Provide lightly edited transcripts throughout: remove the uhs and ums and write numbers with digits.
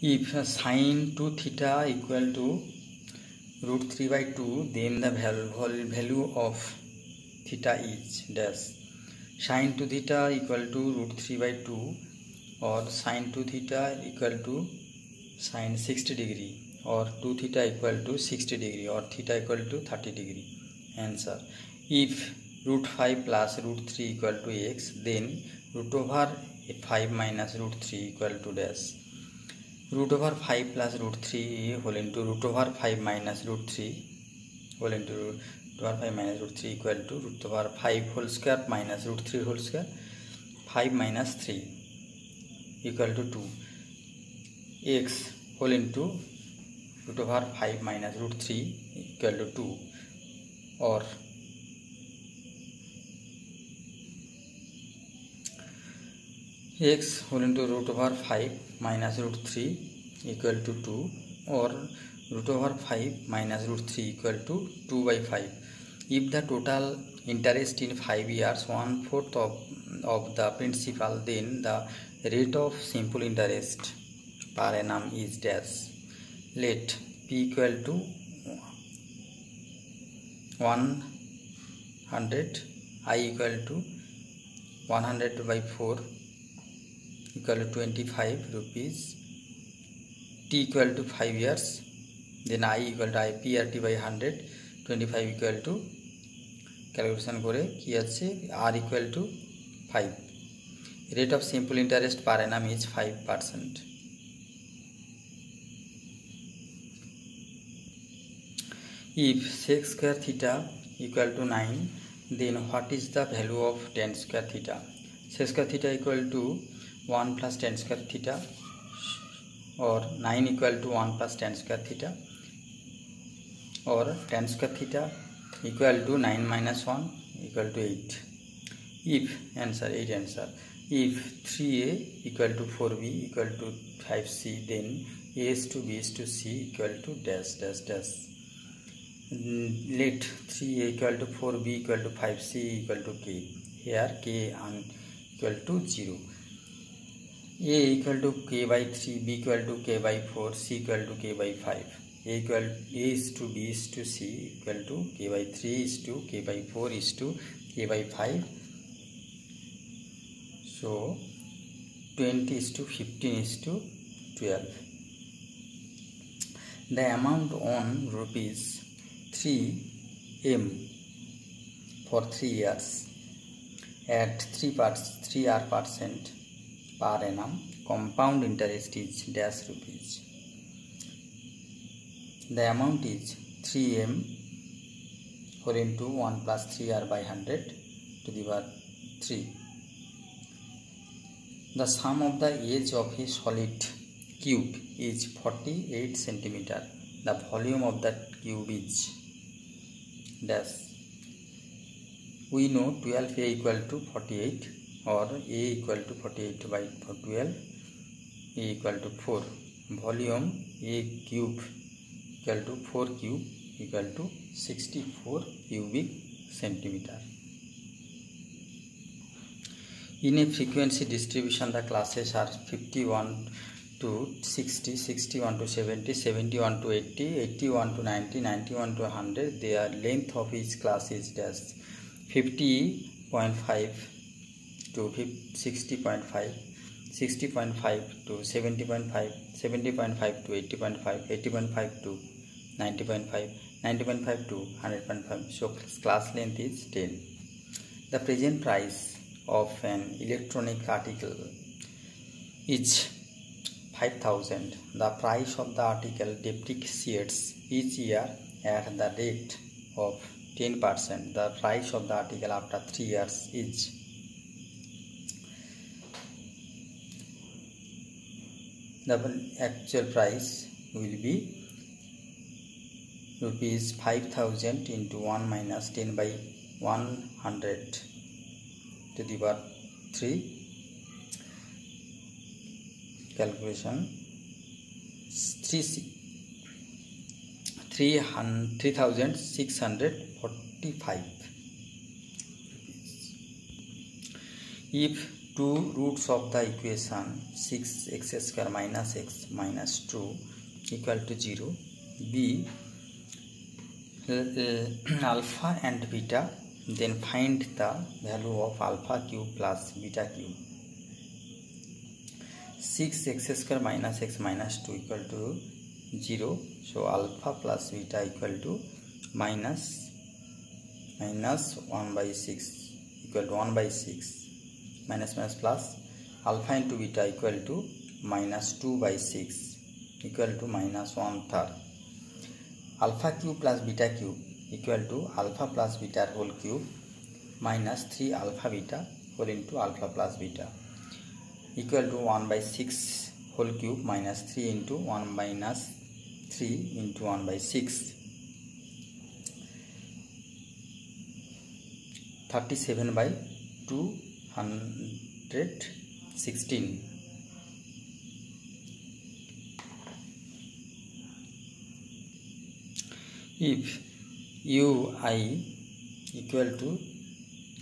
If sine 2 theta equal to root 3 by 2, then the value of theta is dash. Sine 2 theta equal to root 3 by 2 or sine 2 theta equal to sine 60 degree or 2 theta equal to 60 degree or theta equal to 30 degree. Answer: if root 5 plus root 3 equal to x, then root over 5 minus root 3 equal to dash. Root over 5 plus root 3 whole into root over 5 minus root 3 whole into root over 5 minus root 3 equal to root over 5 whole square minus root 3 whole square. 5 minus 3 equal to 2. X whole into root over 5 minus root 3 equal to 2, or x whole into root over 5 minus root 3 equal to 2, or root over 5 minus root 3 equal to 2 by 5. If the total interest in 5 years 1/4 of the principal, then the rate of simple interest per annum is dash. Let p equal to 100, I equal to 100 by 4 equal to 25 rupees, t equal to 5 years, then I equal to IPRT by 100, 25 equal to calculation করে কি আছে r equal to 5. Rate of simple interest per annum is 5%. If sec square theta equal to 9, then what is the value of tan square theta? Sec square theta equal to 1 plus tan square theta, or 9 equal to 1 plus tan square theta, or tan square theta equal to 9 minus 1 equal to 8. If answer 8 answer. If 3a equal to 4b equal to 5c, then a is to b is to c equal to dash dash dash. Let 3a equal to 4b equal to 5c equal to k. Here k equal to 0. A equal to k by 3, b equal to k by 4, c equal to k by 5. A is to b is to c equal to k by 3 is to k by 4 is to k by 5. So 20 is to 15 is to 12. The amount on rupees 3m for 3 years at 3% per annum, compound interest is dash rupees. The amount is 3m whole into 1 plus 3r by 100 to the power 3. The sum of the age of a solid cube is 48 centimeter. The volume of that cube is dash. We know 12a equal to 48, or a equal to 48 by 12, a equal to 4. Volume a cube equal to 4 cube equal to 64 cubic centimeter. In a frequency distribution, the classes are 51 to 60, 61 to 70, 71 to 80, 81 to 90, 91 to 100. Their length of each class is dash. 50.5 to 60.5, 60.5 to 70.5, 70.5 to 80.5, 80.5 to 90.5, 90.5 to 100.5. So class length is 10. The present price of an electronic article is 5,000. The price of the article depreciates each year at the rate of 10%. The price of the article after 3 years is the actual price will be rupees 5,000 into 1 minus 10 by 100 to the power 3. Calculation 3,645. If two roots of the equation 6x square minus x minus 2 equal to 0. B, alpha and beta, then find the value of alpha cube plus beta cube. 6x square minus x minus 2 equal to 0. So alpha plus beta equal to minus 1 by 6 equal to 1 by 6. Minus minus plus, alpha into beta equal to minus 2 by 6 equal to minus 1/3. Alpha cube plus beta cube equal to alpha plus beta whole cube minus 3 alpha beta whole into alpha plus beta equal to 1 by 6 whole cube minus 3 into 1 minus 3 into 1 by 6. 37 by 216. If ui equal to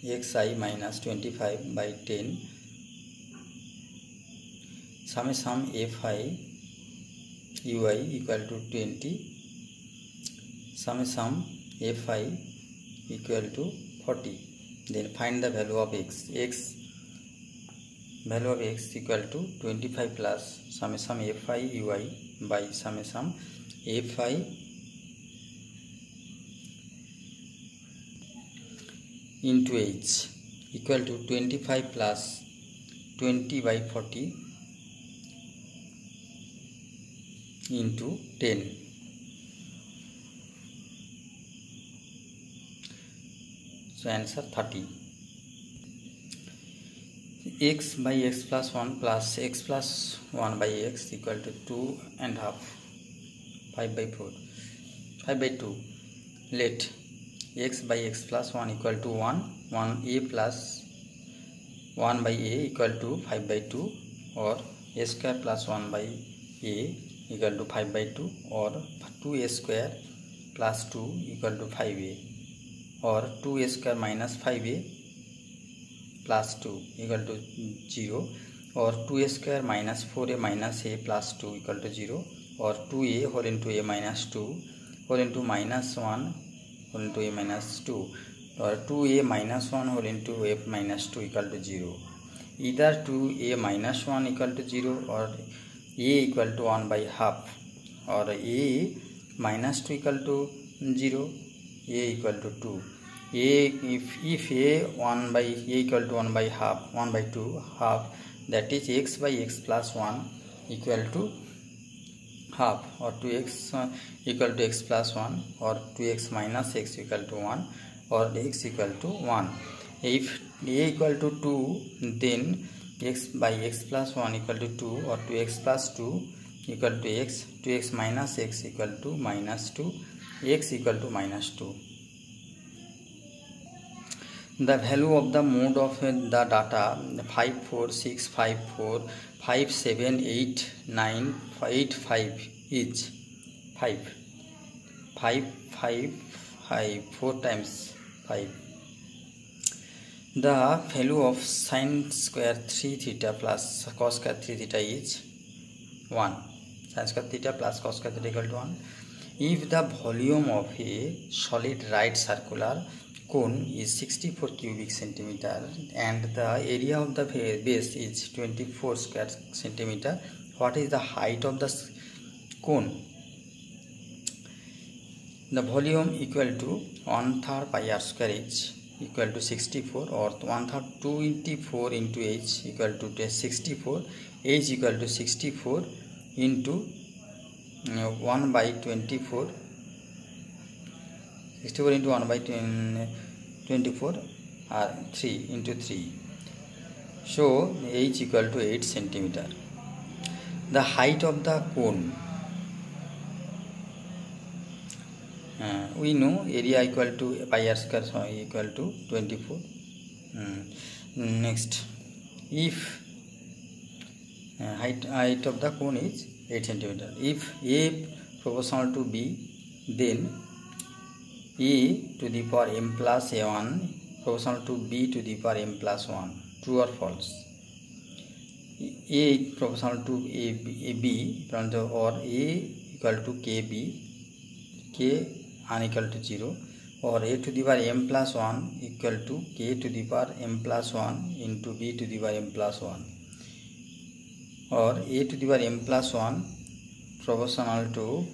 xi minus 25 by 10, summation fi ui equal to 20, summation fi equal to 40. Then find the value of x. Value of x equal to 25 plus summation fi ui by summation fi into h equal to 25 plus 20 by 40 into 10. So answer 30. X by x plus 1 plus x plus 1 by x equal to 2.5. 5 by 4. 5 by 2. Let x by x plus 1 equal to 1 a plus 1 by a equal to 5 by 2, or a square plus 1 by a equal to 5 by 2, or 2a square plus 2 equal to 5a, or 2a square minus 5a plus 2 equal to 0, or 2a square minus 4a minus a plus 2 equal to 0, or 2a whole into a minus 2 whole into minus 1 whole into a minus 2, or 2a minus 1 whole into a minus 2 equal to 0. Either 2a minus 1 equal to 0, or a equal to 1 by half, or a minus 2 equal to 0, a equal to 2. If a 1 by a equal to 1 by half, 1 by 2 half, that is x by x plus 1 equal to half, or 2x equal to x plus 1, or 2x minus x equal to 1, or x equal to 1. If a equal to 2, then x by x plus 1 equal to 2, or 2x plus 2 equal to x, 2x minus x equal to minus 2, x equal to minus 2. The value of the mode of the data 5, 4, 6, 5, 4, 5, 7, 8, 9, 8, 5 is 5. 5, 5, 5, 4 times 5. The value of sin square 3 theta plus cos square 3 theta is 1. Sin square theta plus cos square theta equal to 1. If the volume of a solid right circular cone is 64 cubic centimeter and the area of the base is 24 square centimeter, what is the height of the cone? The volume equal to 1/3 pi r square h equal to 64, or 1/3 224 into h equal to 64, h equal to 64 into 1 by 24, 64 into 1 by 24 are 3 into 3. So h equal to 8 centimeter. The height of the cone, we know area equal to pi r square, so equal to 24. Next, if height of the cone is 8 centimeter, if a proportional to b, then a to the power m plus a1 proportional to b to the power m plus 1. True or false? A proportional to AB or A equal to KB, K unequal to 0, or A to the power m plus 1 equal to K to the power m plus 1 into B to the power m plus 1, or A to the power m plus 1 proportional to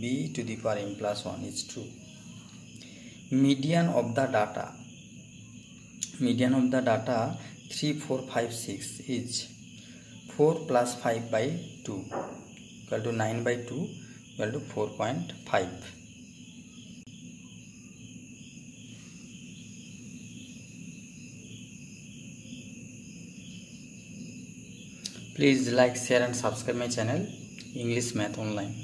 B to the power m plus 1 is true. Median of the data 3, 4, 5, 6 is 4 plus 5 by 2 equal to 9 by 2 equal to 4.5. Please like, share and subscribe my channel English Math Online.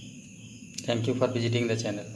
Thank you for visiting the channel.